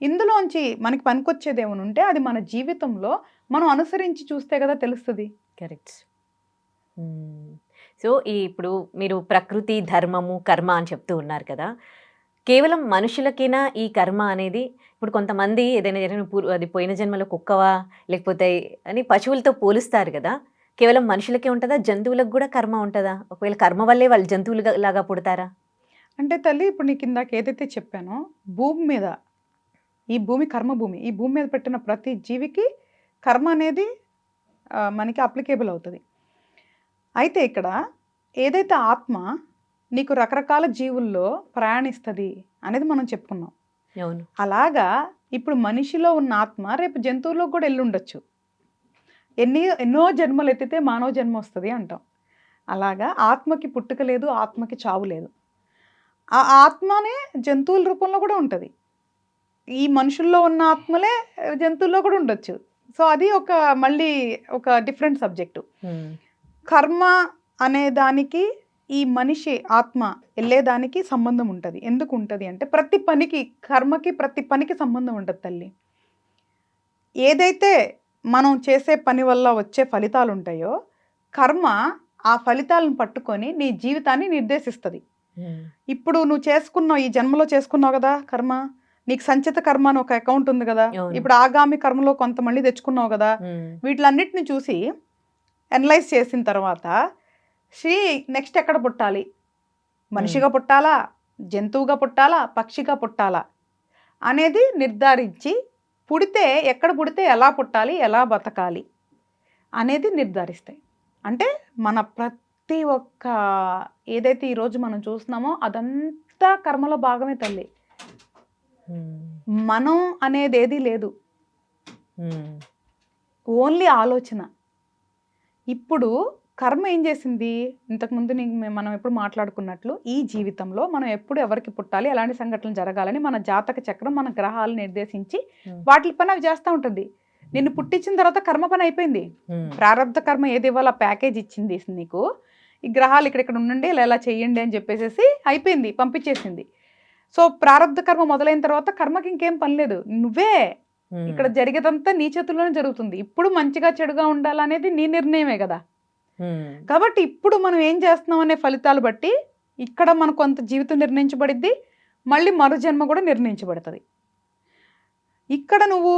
ఇందులోంచి మనకి పనికొచ్చేది ఏమైనా ఉంటే అది మన జీవితంలో మనం అనుసరించి చూస్తే కదా తెలుస్తుంది.
కరెక్ట్. సో ఇప్పుడు మీరు ప్రకృతి, ధర్మము, కర్మ అని చెప్తూ ఉన్నారు కదా, కేవలం మనుషులకైనా ఈ కర్మ అనేది, ఇప్పుడు కొంతమంది ఏదైనా జరిగిన అది పోయిన జన్మలో కుక్కవా లేకపోతే అని పశువులతో పోలుస్తారు కదా, కేవలం మనుషులకే ఉంటుందా, జంతువులకు కూడా కర్మ ఉంటుందా? ఒకవేళ కర్మ వల్లే వాళ్ళు జంతువులు లాగా పుడతారా?
అంటే తల్లి, ఇప్పుడు నీకు ఇందాక ఏదైతే చెప్పానో, భూమి మీద ఈ భూమి కర్మభూమి, ఈ భూమి మీద పెట్టిన ప్రతి జీవికి కర్మ అనేది మనకి అప్లికేబుల్ అవుతుంది. అయితే ఇక్కడ ఏదైతే ఆత్మ నీకు రకరకాల జీవుల్లో ప్రయాణిస్తుంది అనేది మనం చెప్పుకున్నాం.
అవును.
అలాగా ఇప్పుడు మనిషిలో ఉన్న ఆత్మ రేపు జంతువుల్లో కూడా వెళ్ళి ఉండొచ్చు. ఎన్నో జన్మలు ఎత్తితే మానవ జన్మ వస్తుంది అంటాం. అలాగా ఆత్మకి పుట్టుక లేదు, ఆత్మకి చావు లేదు. ఆ ఆత్మనే జంతువుల రూపంలో కూడా ఉంటుంది. ఈ మనుషుల్లో ఉన్న ఆత్మలే జంతువుల్లో కూడా ఉండొచ్చు. సో అది మళ్ళీ ఒక డిఫరెంట్ సబ్జెక్టు. కర్మ అనే దానికి ఈ మనిషి ఆత్మ వెళ్ళేదానికి సంబంధం ఉంటుంది. ఎందుకు ఉంటుంది అంటే, ప్రతి పనికి కర్మకి ప్రతి పనికి సంబంధం ఉంటుంది తల్లి. ఏదైతే మనం చేసే పని వల్ల వచ్చే ఫలితాలు ఉంటాయో, కర్మ ఆ ఫలితాలను పట్టుకొని నీ జీవితాన్ని నిర్దేశిస్తుంది. ఇప్పుడు నువ్వు చేసుకున్నావు, ఈ జన్మలో చేసుకున్నావు కదా కర్మ, నీకు సంచిత కర్మ అని ఒక అకౌంట్ ఉంది కదా,
అవును.
ఇప్పుడు ఆగామి కర్మలో కొంత మళ్ళీ తెచ్చుకున్నావు కదా, వీటిలన్నిటిని చూసి అనలైజ్ చేసిన తర్వాత శ్రీ నెక్స్ట్ ఎక్కడ పుట్టాలి, మనిషిగా పుట్టాలా, జంతువుగా పుట్టాలా, పక్షిగా పుట్టాలా అనేది నిర్ధారించి పుడితే ఎక్కడ పుడితే ఎలా పుట్టాలి, ఎలా బతకాలి అనేది నిర్ధారిస్తాయి. అంటే మన ప్రతి ఒక్క ఏదైతే ఈరోజు మనం చూస్తున్నామో అదంతా కర్మలో భాగమే తల్లి. మనం అనేది ఏది లేదు, ఓన్లీ ఆలోచన. ఇప్పుడు కర్మ ఏం చేసింది, ఇంతకుముందు మనం ఎప్పుడు మాట్లాడుకున్నట్లు ఈ జీవితంలో మనం ఎప్పుడు ఎవరికి పుట్టాలి, ఎలాంటి సంఘటనలు జరగాలని మన జాతక చక్రం మన గ్రహాలు నిర్దేశించి వాటి పని అవి చేస్తూ ఉంటుంది. నిన్ను పుట్టించిన తర్వాత కర్మ పని అయిపోయింది. ప్రారంధ కర్మ ఏది ఇవ్వాలో ప్యాకేజ్ ఇచ్చింది నీకు, ఈ గ్రహాలు ఇక్కడ ఉండండి ఇలా చెయ్యండి అని చెప్పేసి అయిపోయింది, పంపించేసింది. సో ప్రారంధ కర్మ మొదలైన తర్వాత కర్మకి ఇంకేం పని లేదు, నువ్వే ఇక్కడ జరిగేదంతా నీ చేతుల్లోనే జరుగుతుంది. ఇప్పుడు మంచిగా చెడుగా ఉండాలనేది నీ నిర్ణయమే కదా. కాబట్టి ఇప్పుడు మనం ఏం చేస్తున్నాం అనే ఫలితాలు బట్టి ఇక్కడ మనకు కొంత జీవితం నిర్ణయించబడిద్ది, మళ్ళీ మరో జన్మ కూడా నిర్ణయించబడుతుంది. ఇక్కడ నువ్వు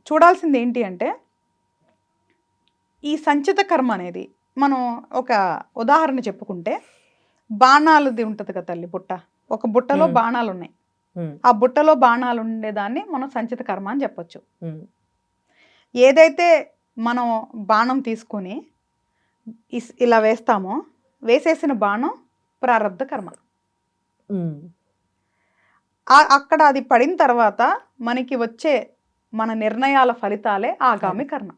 చూడాల్సింది ఏంటి అంటే ఈ సంచిత కర్మ అనేది, మనం ఒక ఉదాహరణ చెప్పుకుంటే బాణాలది ఉంటుంది కదా తల్లి, బుట్ట, ఒక బుట్టలో బాణాలు ఉన్నాయి, ఆ బుట్టలో బాణాలు ఉండేదాన్ని మనం సంచిత కర్మ అని చెప్పొచ్చు. ఏదైతే మనం బాణం తీసుకొని ఇలా వేస్తామో, వేసేసిన బాణం ప్రారబ్ధ కర్మ. అక్కడ అది పడిన తర్వాత మనకి వచ్చే మన నిర్ణయాల ఫలితాలే ఆగామి కర్మ.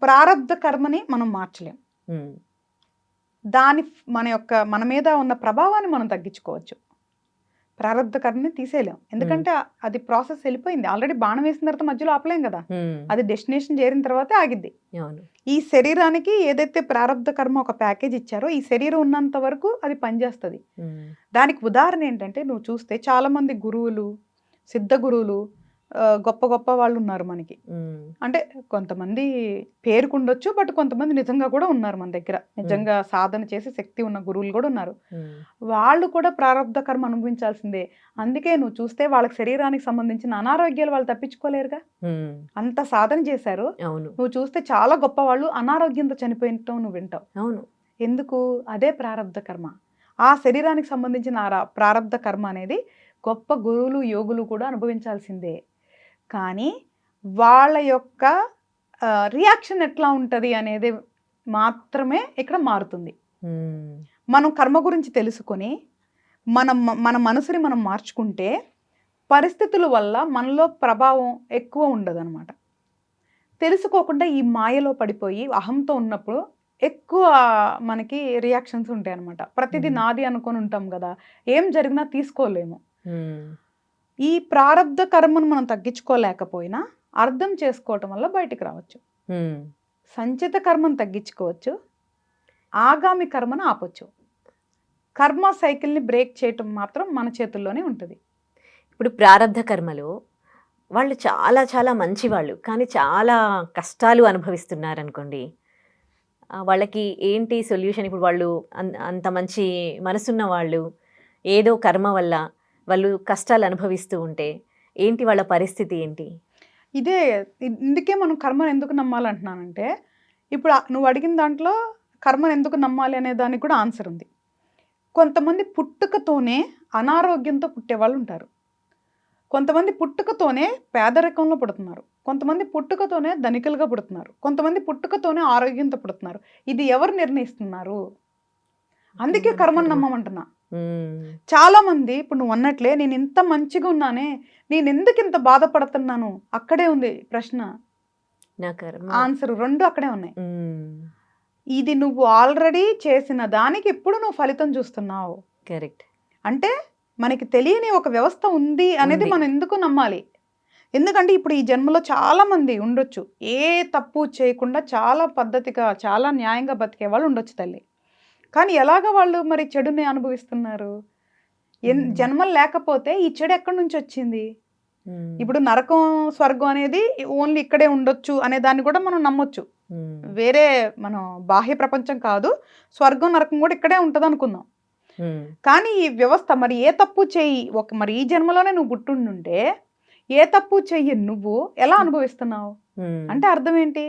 ప్రారబ్ధ కర్మని మనం మార్చలేం, దాని మన మీద ఉన్న ప్రభావాన్ని మనం తగ్గించుకోవచ్చు, ప్రారబ్ధ కర్మని తీసేయలేం. ఎందుకంటే అది ప్రాసెస్ వెళ్ళిపోయింది, ఆల్రెడీ బాణం వేసిన తర్వాత మధ్యలో ఆపలేం కదా, అది డెస్టినేషన్ చేరిన తర్వాతే ఆగిద్ది. ఈ శరీరానికి ఏదైతే ప్రారబ్ధ కర్మ ఒక ప్యాకేజ్ ఇచ్చారో, ఈ శరీరం ఉన్నంత వరకు అది పనిచేస్తుంది. దానికి ఉదాహరణ ఏంటంటే, నువ్వు చూస్తే చాలా మంది గురువులు, సిద్ధ గురువులు, గొప్ప గొప్ప వాళ్ళు ఉన్నారు మనకి. అంటే కొంతమంది పేరుకుండొచ్చు, బట్ కొంతమంది నిజంగా కూడా ఉన్నారు మన దగ్గర, నిజంగా సాధన చేసి శక్తి ఉన్న గురువులు కూడా ఉన్నారు. వాళ్ళు కూడా ప్రారబ్ధ కర్మ అనుభవించాల్సిందే. అందుకే నువ్వు చూస్తే వాళ్ళకి శరీరానికి సంబంధించిన అనారోగ్యాలు వాళ్ళు తప్పించుకోలేరుగా, అంత సాధన చేశారు. నువ్వు చూస్తే చాలా గొప్ప వాళ్ళు అనారోగ్యంతో చనిపోయినట్టు నువ్వు వింటావు. అవును, ఎందుకు? అదే ప్రారబ్ధ కర్మ. ఆ శరీరానికి సంబంధించిన ప్రారబ్ధ కర్మ అనేది గొప్ప గురువులు, యోగులు కూడా అనుభవించాల్సిందే. కానీ వాళ్ళ యొక్క రియాక్షన్ ఎట్లా ఉంటుంది అనేది మాత్రమే ఇక్కడ మారుతుంది. మనం కర్మ గురించి తెలుసుకొని మన మనసుని మనం మార్చుకుంటే పరిస్థితుల వల్ల మనలో ప్రభావం ఎక్కువ ఉండదు అనమాట. తెలుసుకోకుండా ఈ మాయలో పడిపోయి అహంతో ఉన్నప్పుడు ఎక్కువ మనకి రియాక్షన్స్ ఉంటాయి అనమాట. ప్రతిదీ నాది అనుకొని ఉంటాం కదా, ఏం జరిగినా తీసుకోలేము. ఈ ప్రారబ్ధ కర్మను మనం తగ్గించుకోలేకపోయినా అర్థం చేసుకోవటం వల్ల బయటికి రావచ్చు. సంచిత కర్మను తగ్గించుకోవచ్చు, ఆగామి కర్మను ఆపొచ్చు. కర్మ సైకిల్ని బ్రేక్ చేయటం మాత్రం మన చేతుల్లోనే ఉంటుంది.
ఇప్పుడు ప్రారబ్ధ కర్మలో వాళ్ళు చాలా చాలా మంచి వాళ్ళు, కానీ చాలా కష్టాలు అనుభవిస్తున్నారు అనుకోండి, వాళ్ళకి ఏంటి సొల్యూషన్? ఇప్పుడు వాళ్ళు అంత మంచి మనసున్న వాళ్ళు ఏదో కర్మ వల్ల వాళ్ళు కష్టాలు అనుభవిస్తూ ఉంటే ఏంటి వాళ్ళ పరిస్థితి ఏంటి?
ఇందుకే మనం కర్మను ఎందుకు నమ్మాలంటున్నానంటే, ఇప్పుడు నువ్వు అడిగిన దాంట్లో కర్మను ఎందుకు నమ్మాలి అనే దానికి కూడా ఆన్సర్ ఉంది. కొంతమంది పుట్టుకతోనే అనారోగ్యంతో పుట్టే వాళ్ళు ఉంటారు, కొంతమంది పుట్టుకతోనే పేదరికంలో పుడుతున్నారు, కొంతమంది పుట్టుకతోనే ధనికులుగా పుడుతున్నారు, కొంతమంది పుట్టుకతోనే ఆరోగ్యంతో పుడుతున్నారు. ఇది ఎవరు నిర్ణయిస్తున్నారు? అందుకే కర్మను నమ్మమంటున్నా. చాలా మంది ఇప్పుడు నువ్వు అన్నట్లే, నేను ఇంత మంచిగా ఉన్నానే, నేను ఎందుకు ఇంత బాధపడుతున్నాను, అక్కడే ఉంది ప్రశ్న, ఆన్సర్ రెండు అక్కడే ఉన్నాయి. ఇది నువ్వు ఆల్రెడీ చేసిన దానికి ఇప్పుడు నువ్వు ఫలితం చూస్తున్నావు.
కరెక్ట్.
అంటే మనకి తెలియని ఒక వ్యవస్థ ఉంది అనేది మనం ఎందుకు నమ్మాలి? ఎందుకంటే ఇప్పుడు ఈ జన్మలో చాలా మంది ఉండొచ్చు, ఏ తప్పు చేయకుండా చాలా పద్ధతిగా చాలా న్యాయంగా బతికే వాళ్ళు ఉండొచ్చు తల్లి. కానీ ఎలాగ వాళ్ళు మరి చెడుని అనుభవిస్తున్నారు? జన్మలు లేకపోతే ఈ చెడు ఎక్కడి నుంచి వచ్చింది? ఇప్పుడు నరకం స్వర్గం అనేది ఓన్లీ ఇక్కడే ఉండొచ్చు అనే దాన్ని కూడా మనం నమ్మొచ్చు. వేరే మనం బాహ్య ప్రపంచం కాదు, స్వర్గం నరకం కూడా ఇక్కడే ఉంటుంది అనుకుందాం. కానీ ఈ వ్యవస్థ మరి ఏ తప్పు చెయ్యి మరి ఈ జన్మలోనే నువ్వు పుట్టుండుంటే ఏ తప్పు చెయ్యి నువ్వు ఎలా అనుభవిస్తున్నావు అంటే అర్థం ఏంటి?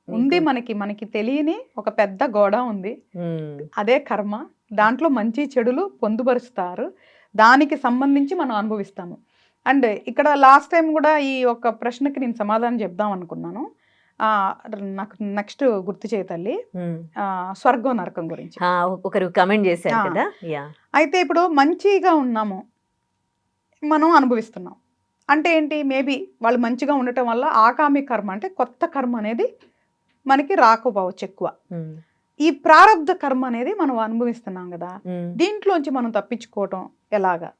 ఉంది మనకి తెలియని ఒక పెద్ద గోడ ఉంది, అదే కర్మ. దాంట్లో మంచి చెడులు పొందుపరుస్తారు, దానికి సంబంధించి మనం అనుభవిస్తాము. అండ్ ఇక్కడ లాస్ట్ టైం కూడా ఈ ఒక ప్రశ్నకి నేను సమాధానం చెప్దాం అనుకున్నాను. నాకు నెక్స్ట్ గుర్తు చేయ తల్లి, స్వర్గం నరకం గురించి
ఒకరు కమెంట్ చేశారు కదా.
అయితే ఇప్పుడు మంచిగా ఉన్నాము, మనం అనుభవిస్తున్నాం అంటే ఏంటి? మేబీ వాళ్ళు మంచిగా ఉండటం వల్ల ఆగామి కర్మ అంటే కొత్త కర్మ అనేది మనకి రాకపోవచ్చు ఎక్కువ. ఈ ప్రారబ్ధ కర్మ అనేది మనం అనుభవిస్తున్నాం కదా, దీంట్లోంచి మనం తప్పించుకోవటం ఎలాగా?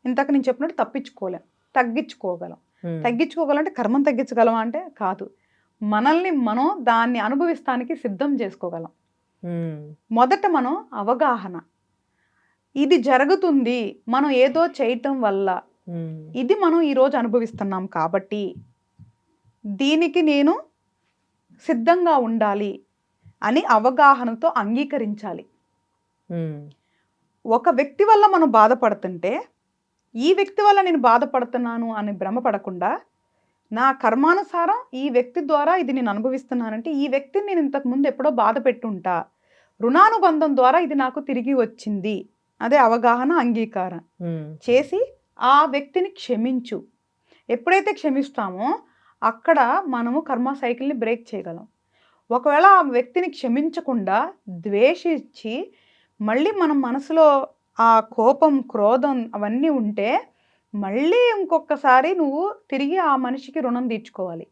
ఇంతకు నేను చెప్పినట్టు తప్పించుకోలేం, తగ్గించుకోగలం. తగ్గించుకోగలంటే కర్మం తగ్గించగలం అంటే కాదు, మనల్ని మనం దాన్ని అనుభవిస్తానికి సిద్ధం చేసుకోగలం. మొదట మనం అవగాహన, ఇది జరుగుతుంది, మనం ఏదో చేయటం వల్ల ఇది మనం ఈరోజు అనుభవిస్తున్నాం కాబట్టి దీనికి నేను సిద్ధంగా ఉండాలి అని అవగాహనతో అంగీకరించాలి. ఒక వ్యక్తి వల్ల మనం బాధపడుతుంటే ఈ వ్యక్తి వల్ల నేను బాధపడుతున్నాను అని భ్రమపడకుండా నా కర్మానుసారం ఈ వ్యక్తి ద్వారా ఇది నేను అనుభవిస్తున్నానంటే ఈ వ్యక్తిని నేను ఇంతకుముందు ఎప్పుడో బాధ పెట్టుంటా, రుణానుబంధం ద్వారా ఇది నాకు తిరిగి వచ్చింది, అదే అవగాహన అంగీకారం చేసి ఆ వ్యక్తిని క్షమించు. ఎప్పుడైతే క్షమిస్తామో అక్కడ మనము కర్మ సైకిల్ని బ్రేక్ చేయగలం. ఒకవేళ ఆ వ్యక్తిని క్షమించకుండా ద్వేషించి మళ్ళీ మన మనసులో ఆ కోపం క్రోధం అవన్నీ ఉంటే మళ్ళీ ఇంకొకసారి నువ్వు తిరిగి ఆ మనిషికి రుణం తీర్చుకోవాలి,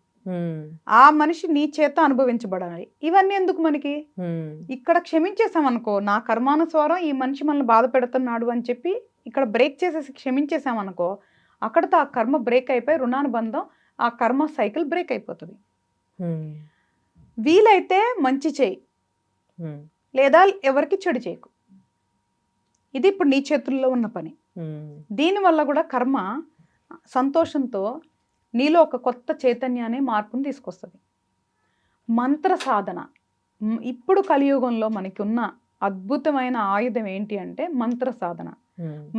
ఆ మనిషి నీ చేత అనుభవించబడాలి. ఇవన్నీ ఎందుకు మనకి? ఇక్కడ క్షమించేసామనుకో, నా కర్మానుసారం ఈ మనిషి మనల్ని బాధ పెడుతున్నాడు అని చెప్పి ఇక్కడ బ్రేక్ చేసేసి క్షమించేసామనుకో, అక్కడితో ఆ కర్మ బ్రేక్ అయిపోయి రుణానుబంధం, ఆ కర్మ సైకిల్ బ్రేక్ అయిపోతుంది. వీలైతే మంచి చేయి, లేదా ఎవరికి చెడు చేయకు. ఇది ఇప్పుడు నీ చేతుల్లో ఉన్న పని. దీనివల్ల కూడా కర్మ సంతోషంతో నీలో ఒక కొత్త చైతన్యాన్ని, మార్పుని తీసుకొస్తుంది. మంత్ర సాధన ఇప్పుడు కలియుగంలో మనకి ఉన్న అద్భుతమైన ఆయుధం ఏంటి అంటే మంత్ర సాధన.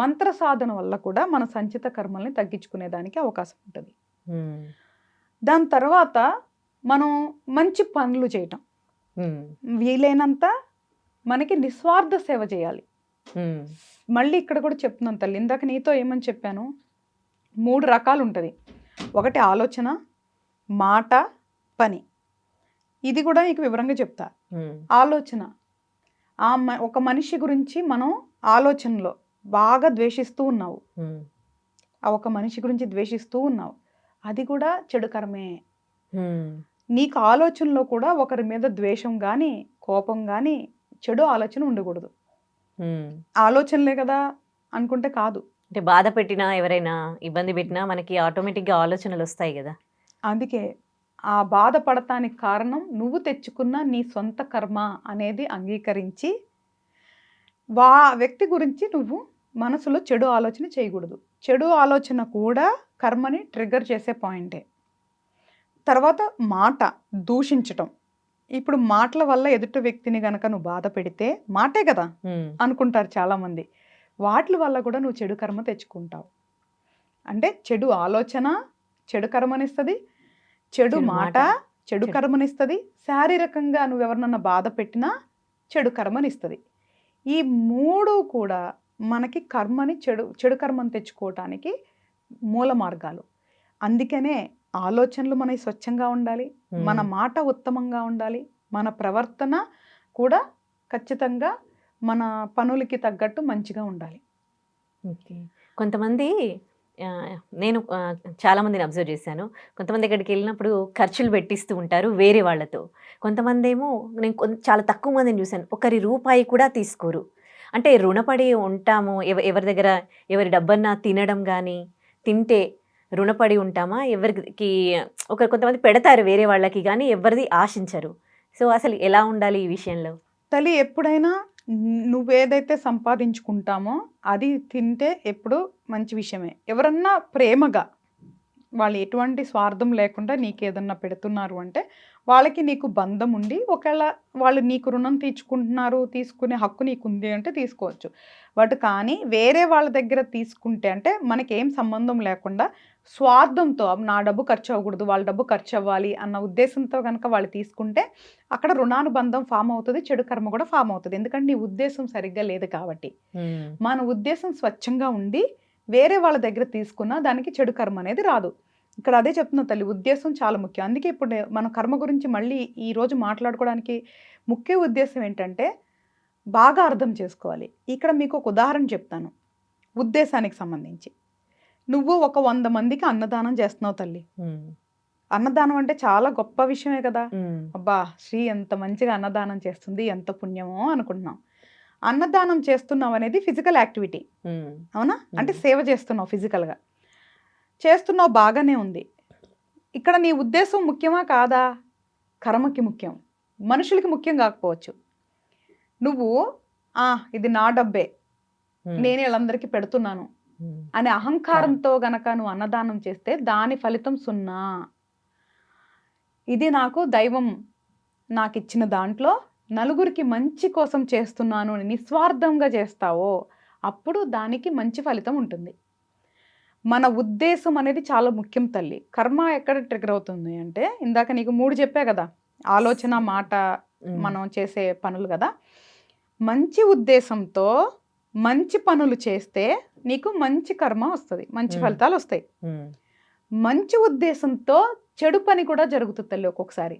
మంత్ర సాధన వల్ల కూడా మన సంచిత కర్మల్ని తగ్గించుకునేదానికి అవకాశం ఉంటుంది. దాని తర్వాత మనం మంచి పనులు చేయటం, వీలైనంత మనకి నిస్వార్థ సేవ చేయాలి. మళ్ళీ ఇక్కడ కూడా చెప్తున్నాను తల్లి, ఇందాక నీతో ఏమని చెప్పాను, 3 రకాలు ఉంటుంది. ఒకటి ఆలోచన, మాట, పని. ఇది కూడా నీకు వివరంగా చెప్తా. ఆలోచన, ఒక మనిషి గురించి మనం ఆలోచనలో బాగా ద్వేషిస్తూ ఉన్నావు, ఆ ఒక మనిషి గురించి ద్వేషిస్తూ ఉన్నావు, అది కూడా చెడు కర్మే. నీకు ఆలోచనలో కూడా ఒకరి మీద ద్వేషం కానీ కోపం కానీ చెడు ఆలోచన ఉండకూడదు. ఆలోచనలే కదా అనుకుంటే కాదు.
అంటే బాధ పెట్టినా, ఎవరైనా ఇబ్బంది పెట్టినా మనకి ఆటోమేటిక్గా ఆలోచనలు వస్తాయి కదా.
అందుకే ఆ బాధపడటానికి కారణం నువ్వు తెచ్చుకున్న నీ సొంత కర్మ అనేది అంగీకరించి వ్యక్తి గురించి నువ్వు మనసులో చెడు ఆలోచన చేయకూడదు. చెడు ఆలోచన కూడా కర్మని ట్రిగ్గర్ చేసే పాయింటే. తర్వాత మాట, దూషించటం. ఇప్పుడు మాటల వల్ల ఎదుటి వ్యక్తిని గనక నువ్వు బాధ పెడితే మాటే కదా అనుకుంటారు చాలామంది, వాటి వల్ల కూడా నువ్వు చెడు కర్మ తెచ్చుకుంటావు. అంటే చెడు ఆలోచన చెడు కర్మనిస్తుంది, చెడు మాట చెడు కర్మనిస్తుంది, శారీరకంగా నువ్వు ఎవరినన్నా బాధ పెట్టినా చెడు కర్మనిస్తుంది. ఈ 3 కూడా మనకి కర్మని చెడు కర్మని తెచ్చుకోవటానికి మూల మార్గాలు. అందుకనే ఆలోచనలు మనకి స్వచ్ఛంగా ఉండాలి, మన మాట ఉత్తమంగా ఉండాలి, మన ప్రవర్తన కూడా ఖచ్చితంగా మన పనులకి తగ్గట్టు మంచిగా ఉండాలి.
కొంతమంది నేను చాలామందిని అబ్జర్వ్ చేశాను, కొంతమంది ఎక్కడికి వెళ్ళినప్పుడు ఖర్చులు పెట్టిస్తూ ఉంటారు వేరే వాళ్ళతో. కొంతమంది ఏమో నేను చాలా తక్కువ మందిని చూశాను, ఒకరి రూపాయి కూడా తీసుకోరు. అంటే రుణపడి ఉంటాము, ఎవరి దగ్గర ఎవరి డబ్బన్నా తినడం కానీ, తింటే రుణపడి ఉంటామా, ఎవరికి కొంతమంది పెడతారు వేరే వాళ్ళకి కానీ ఎవరిది ఆశించరు. సో అసలు ఎలా ఉండాలి ఈ విషయంలో?
తల్లి, ఎప్పుడైనా నువ్వేదైతే సంపాదించుకుంటామో అది తింటే ఎప్పుడు మంచి విషయమే. ఎవరన్నా ప్రేమగా వాళ్ళు ఎటువంటి స్వార్థం లేకుండా నీకు ఏదన్నా పెడుతున్నారు అంటే వాళ్ళకి నీకు బంధం ఉండి ఒకవేళ వాళ్ళు నీకు రుణం తీర్చుకుంటున్నారు, తీసుకునే హక్కు నీకు ఉంది అంటే తీసుకోవచ్చు. బట్ కానీ వేరే వాళ్ళ దగ్గర తీసుకుంటే అంటే మనకేం సంబంధం లేకుండా స్వార్థంతో నా డబ్బు ఖర్చు అవ్వకూడదు, వాళ్ళ డబ్బు ఖర్చు అవ్వాలి అన్న ఉద్దేశంతో కనుక వాళ్ళు తీసుకుంటే అక్కడ రుణానుబంధం ఫామ్ అవుతుంది, చెడు కర్మ కూడా ఫామ్ అవుతుంది. ఎందుకంటే నీ ఉద్దేశం సరిగ్గా లేదు కాబట్టి. మన ఉద్దేశం స్వచ్ఛంగా ఉండి వేరే వాళ్ళ దగ్గర తీసుకున్నా దానికి చెడు కర్మ అనేది రాదు. ఇక్కడ అదే చెప్తున్నా తల్లి, ఉద్దేశం చాలా ముఖ్యం. అందుకే ఇప్పుడు మన కర్మ గురించి మళ్ళీ ఈరోజు మాట్లాడుకోవడానికి ముఖ్య ఉద్దేశం ఏంటంటే బాగా అర్థం చేసుకోవాలి. ఇక్కడ మీకు ఒక ఉదాహరణ చెప్తాను ఉద్దేశానికి సంబంధించి. నువ్వు ఒక 100 మందికి అన్నదానం చేస్తున్నావు తల్లి. అన్నదానం అంటే చాలా గొప్ప విషయమే కదా. అబ్బా శ్రీ ఎంత మంచిగా అన్నదానం చేస్తుంది, ఎంత పుణ్యమో అనుకుంటున్నాం. అన్నదానం చేస్తున్నావు అనేది ఫిజికల్ యాక్టివిటీ, అవునా? అంటే సేవ చేస్తున్నావు, ఫిజికల్గా చేస్తున్నావు, బాగానే ఉంది. ఇక్కడ నీ ఉద్దేశం ముఖ్యమా కాదా? కర్మకి ముఖ్యం, మనుషులకి ముఖ్యం కాకపోవచ్చు. నువ్వు ఇది నా డబ్బే, నేను వీళ్ళందరికీ పెడుతున్నాను అనే అహంకారంతో గనక నువ్వు అన్నదానం చేస్తే దాని ఫలితం 0. ఇది నాకు దైవం నాకు ఇచ్చిన దాంట్లో నలుగురికి మంచి కోసం చేస్తున్నాను అని నిస్వార్థంగా చేస్తావో అప్పుడు దానికి మంచి ఫలితం ఉంటుంది. మన ఉద్దేశం అనేది చాలా ముఖ్యం తల్లి. కర్మ ఎక్కడ ట్రిగర్ అవుతుంది అంటే ఇందాక నీకు 3 చెప్పా కదా, ఆలోచన, మాట, మనం చేసే పనులు కదా. మంచి ఉద్దేశంతో మంచి పనులు చేస్తే నీకు మంచి కర్మ వస్తుంది, మంచి ఫలితాలు వస్తాయి. మంచి ఉద్దేశంతో చెడు పని కూడా జరుగుతుంది తల్లి. ఒక్కొక్కసారి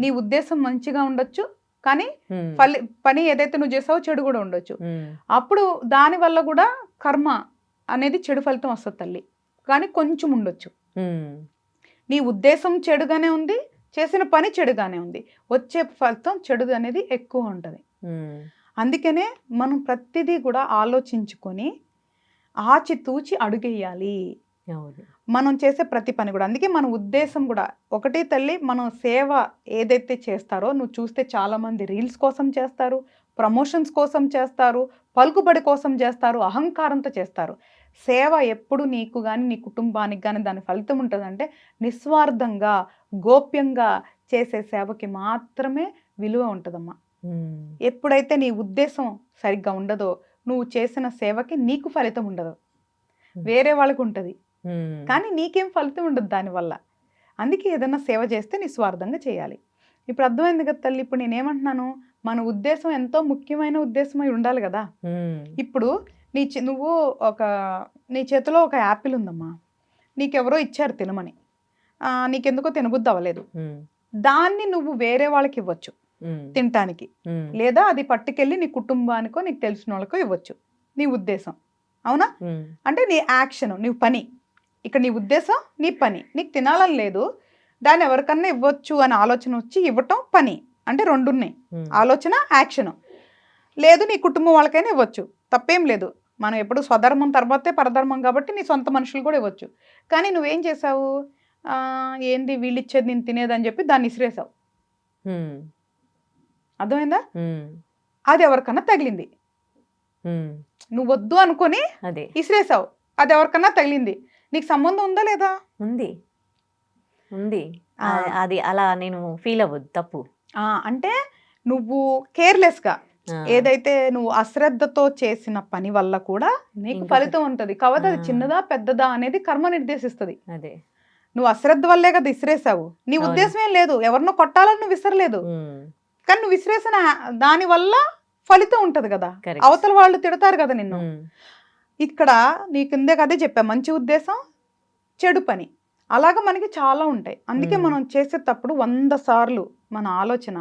నీ ఉద్దేశం మంచిగా ఉండొచ్చు కానీ పని ఏదైతే నువ్వు చేసావో చెడు కూడా ఉండొచ్చు. అప్పుడు దాని వల్ల కూడా కర్మ అనేది చెడు ఫలితం వస్తుంది తల్లి. కానీ కొంచెం ఉండొచ్చు. నీ ఉద్దేశం చెడుగానే ఉంది, చేసిన పని చెడుగానే ఉంది, వచ్చే ఫలితం చెడు అనేది ఎక్కువ ఉంటుంది. అందుకనే మనం ప్రతిదీ కూడా ఆలోచించుకొని ఆచితూచి అడుగేయాలి మనం చేసే ప్రతి పని కూడా. అందుకే మన ఉద్దేశం కూడా ఒకటి తల్లి. మనం సేవ ఏదైతే చేస్తారో నువ్వు చూస్తే చాలా మంది రీల్స్ కోసం చేస్తారు, ప్రమోషన్స్ కోసం చేస్తారు, పలుకుబడి కోసం చేస్తారు, అహంకారంతో చేస్తారు. సేవ ఎప్పుడు నీకు కానీ నీ కుటుంబానికి కానీ దాని ఫలితం ఉంటుందంటే నిస్వార్థంగా గోప్యంగా చేసే సేవకి మాత్రమే విలువ ఉంటుందమ్మా. ఎప్పుడైతే నీ ఉద్దేశం సరిగ్గా ఉండదో నువ్వు చేసిన సేవకి నీకు ఫలితం ఉండదు, వేరే వాళ్ళకు ఉంటుంది కానీ నీకేం ఫలితం ఉండదు దానివల్ల. అందుకే ఏదైనా సేవ చేస్తే నిస్వార్థంగా చేయాలి. ఇప్పుడు అర్థమైంది కదా తల్లి. ఇప్పుడు నేనేమంటున్నాను, మన ఉద్దేశం ఎంతో ముఖ్యమైన ఉద్దేశం అయి ఉండాలి కదా. ఇప్పుడు నువ్వు నీ చేతిలో ఒక యాపిల్ ఉందమ్మా, నీకెవరో ఇచ్చారు తినమని, నీకెందుకో తినబుద్ధి అవ్వలేదు, దాన్ని నువ్వు వేరే వాళ్ళకి ఇవ్వచ్చు తినటానికి, లేదా అది పట్టుకెళ్ళి నీ కుటుంబానికో నీకు తెలిసిన వాళ్ళకో ఇవ్వచ్చు. నీ ఉద్దేశం అవునా? అంటే నీ యాక్షన్, నీ పని. ఇక్కడ నీ ఉద్దేశం నీ పని, నీకు తినాలని లేదు, దాన్ని ఎవరికన్నా ఇవ్వచ్చు అని ఆలోచన వచ్చి ఇవ్వటం పని. అంటే 2 ఉన్నాయి, ఆలోచన, యాక్షన్. లేదు నీ కుటుంబం వాళ్ళకైనా ఇవ్వచ్చు, తప్పేం లేదు. మనం ఎప్పుడు స్వధర్మం తర్వాతే పరధర్మం కాబట్టి నీ సొంత మనుషులు కూడా ఇవ్వచ్చు. కానీ నువ్వేం చేసావు, ఏంది వీళ్ళు ఇచ్చేది నేను తినేదని చెప్పి దాన్ని ఇసిరేసావు. అర్థమైందా? అది ఎవరికన్నా తగిలింది, నువ్వు వద్దు అనుకొని ఇసిరేసావు, అది ఎవరికన్నా తగిలింది, నీకు సంబంధం ఉందా లేదా?
ఉంది. అది అలా నేను ఫీల్ అవ్వదు తప్పు.
అంటే నువ్వు కేర్లెస్గా ఏదైతే నువ్వు అశ్రద్ధతో చేసిన పని వల్ల కూడా నీకు ఫలితం ఉంటుంది. కాబట్టి అది చిన్నదా పెద్దదా అనేది కర్మ నిర్దేశిస్తుంది.
అదే
నువ్వు అశ్రద్ధ వల్లే కదా విసిరేసావు, నీ ఉద్దేశం ఏం లేదు, ఎవరినో కొట్టాలని నువ్వు విసరలేదు, కానీ నువ్వు విసిరేసిన దాని వల్ల ఫలితం ఉంటది కదా. అవతల వాళ్ళు తిడతారు కదా నిన్ను. ఇక్కడ నీకు ఇందే కదే చెప్పా, మంచి ఉద్దేశం చెడు పని, అలాగా మనకి చాలా ఉంటాయి. అందుకే మనం చేసేటప్పుడు 100 సార్లు మన ఆలోచన,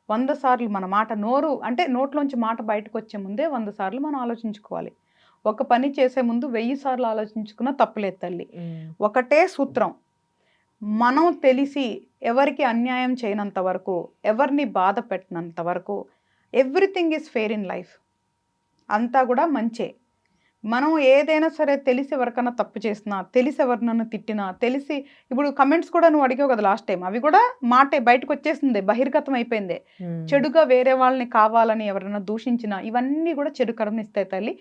100 సార్లు మన మాట, నోరు అంటే నోట్లోంచి మాట బయటకు వచ్చే ముందే 100 సార్లు మనం ఆలోచించుకోవాలి. ఒక పని చేసే ముందు 1000 సార్లు ఆలోచించుకున్నా తప్పులేదు తల్లి. ఒకటే సూత్రం, మనం తెలిసి ఎవరికి అన్యాయం చేయనంత వరకు, ఎవరిని బాధ పెట్టినంత వరకు everything is fair in life. అంతా కూడా మంచే. మనం ఏదైనా సరే తెలిసి ఎవరికన్నా తప్పు చేసినా, తెలిసి ఎవరినన్నా తిట్టినా, తెలిసి ఇప్పుడు కమెంట్స్ కూడా నువ్వు అడిగావు కదా లాస్ట్ టైం, అవి కూడా మాటే బయటకు వచ్చేసింది, బహిర్గతం అయిపోయింది. చెడుగా వేరే వాళ్ళని కావాలని ఎవరైనా దూషించినా ఇవన్నీ కూడా చెడు కర్మనిస్తాయి తల్లి.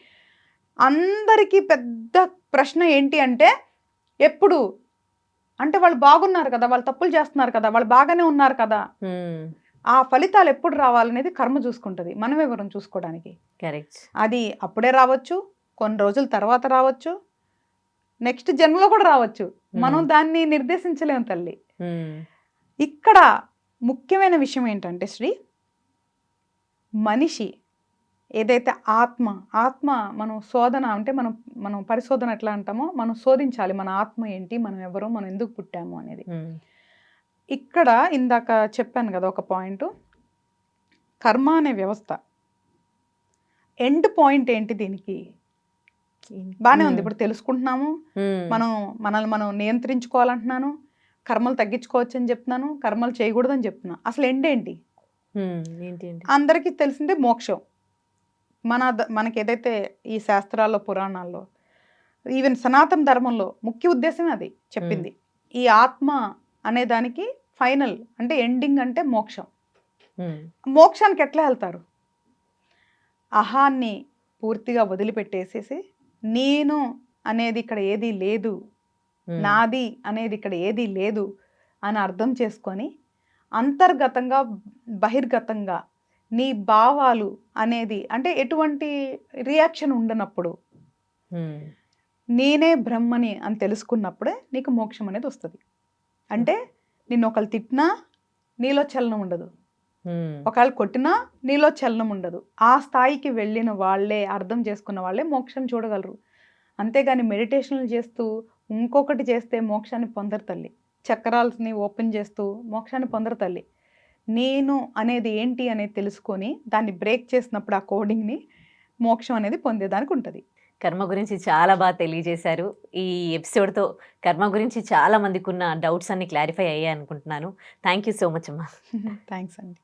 అందరికీ పెద్ద ప్రశ్న ఏంటి అంటే, ఎప్పుడు అంటే వాళ్ళు బాగున్నారు కదా, వాళ్ళు తప్పులు చేస్తున్నారు కదా, వాళ్ళు బాగానే ఉన్నారు కదా. ఆ ఫలితాలు ఎప్పుడు రావాలనేది కర్మ చూసుకుంటది, మనం ఎవరం చూసుకోవడానికి.
కరెక్ట్.
అది అప్పుడే రావచ్చు, కొన్ని రోజుల తర్వాత రావచ్చు, నెక్స్ట్ జన్మలో కూడా రావచ్చు. మనం దాన్ని నిర్దేశించలేము తల్లి. ఇక్కడ ముఖ్యమైన విషయం ఏంటంటే శ్రీ, మనిషి ఏదైతే ఆత్మ ఆత్మ మనం శోధన అంటే మనం పరిశోధన ఎట్లా అంటామో మనం శోధించాలి, మన ఆత్మ ఏంటి, మనం ఎవరు, మనం ఎందుకు పుట్టాము అనేది. ఇక్కడ ఇందాక చెప్పాను కదా ఒక పాయింట్, కర్మ అనే వ్యవస్థ ఎండ్ పాయింట్ ఏంటి దీనికి? బాగానే ఉంది, ఇప్పుడు తెలుసుకుంటున్నాము, మనల్ని మనం నియంత్రించుకోవాలంటున్నాను, కర్మలు తగ్గించుకోవచ్చు అని చెప్తున్నాను, కర్మలు చేయకూడదని చెప్తున్నా. అసలు ఎండ్ ఏంటి? అందరికీ తెలిసిందే మోక్షం. మనకి ఏదైతే ఈ శాస్త్రాల్లో, పురాణాల్లో, ఈవెన్ సనాతన ధర్మంలో ముఖ్య ఉద్దేశమే అది చెప్పింది. ఈ ఆత్మ అనే దానికి ఫైనల్ అంటే ఎండింగ్ అంటే మోక్షం. మోక్షానికి ఎట్లా వెళ్తారు? అహాన్ని పూర్తిగా వదిలిపెట్టేసేసి నేను అనేది ఇక్కడ ఏదీ లేదు, నాది అనేది ఇక్కడ ఏదీ లేదు అని అర్థం చేసుకొని అంతర్గతంగా బహిర్గతంగా నీ భావాలు అనేది అంటే ఎటువంటి రియాక్షన్ ఉండనప్పుడు, నేనే బ్రహ్మని అని తెలుసుకున్నప్పుడే నీకు మోక్షం అనేది వస్తుంది. అంటే నిన్ను ఒకళ్ళు తిట్టినా నీలో చలనం ఉండదు, ఒకవేళ కొట్టినా నీలో చలనం ఉండదు. ఆ స్థాయికి వెళ్ళిన వాళ్ళే, అర్థం చేసుకున్న వాళ్ళే మోక్షం చూడగలరు. అంతేగాని మెడిటేషన్లు చేస్తూ ఇంకొకటి చేస్తే మోక్షాన్ని పొందరు తల్లి. చక్రాల్ని ఓపెన్ చేస్తూ మోక్షాన్ని పొందరు తల్లి. నేను అనేది ఏంటి అనేది తెలుసుకొని దాన్ని బ్రేక్ చేసినప్పుడు ఆ కోడింగ్ని మోక్షం అనేది పొందేదానికి ఉంటుంది.
కర్మ గురించి చాలా బాగా తెలియజేశారు. ఈ ఎపిసోడ్తో కర్మ గురించి చాలా మందికి ఉన్న డౌట్స్ అన్ని క్లారిఫై అయ్యాయి అనుకుంటున్నాను. థ్యాంక్ యూ సో మచ్ అమ్మా.
థ్యాంక్స్ అండి.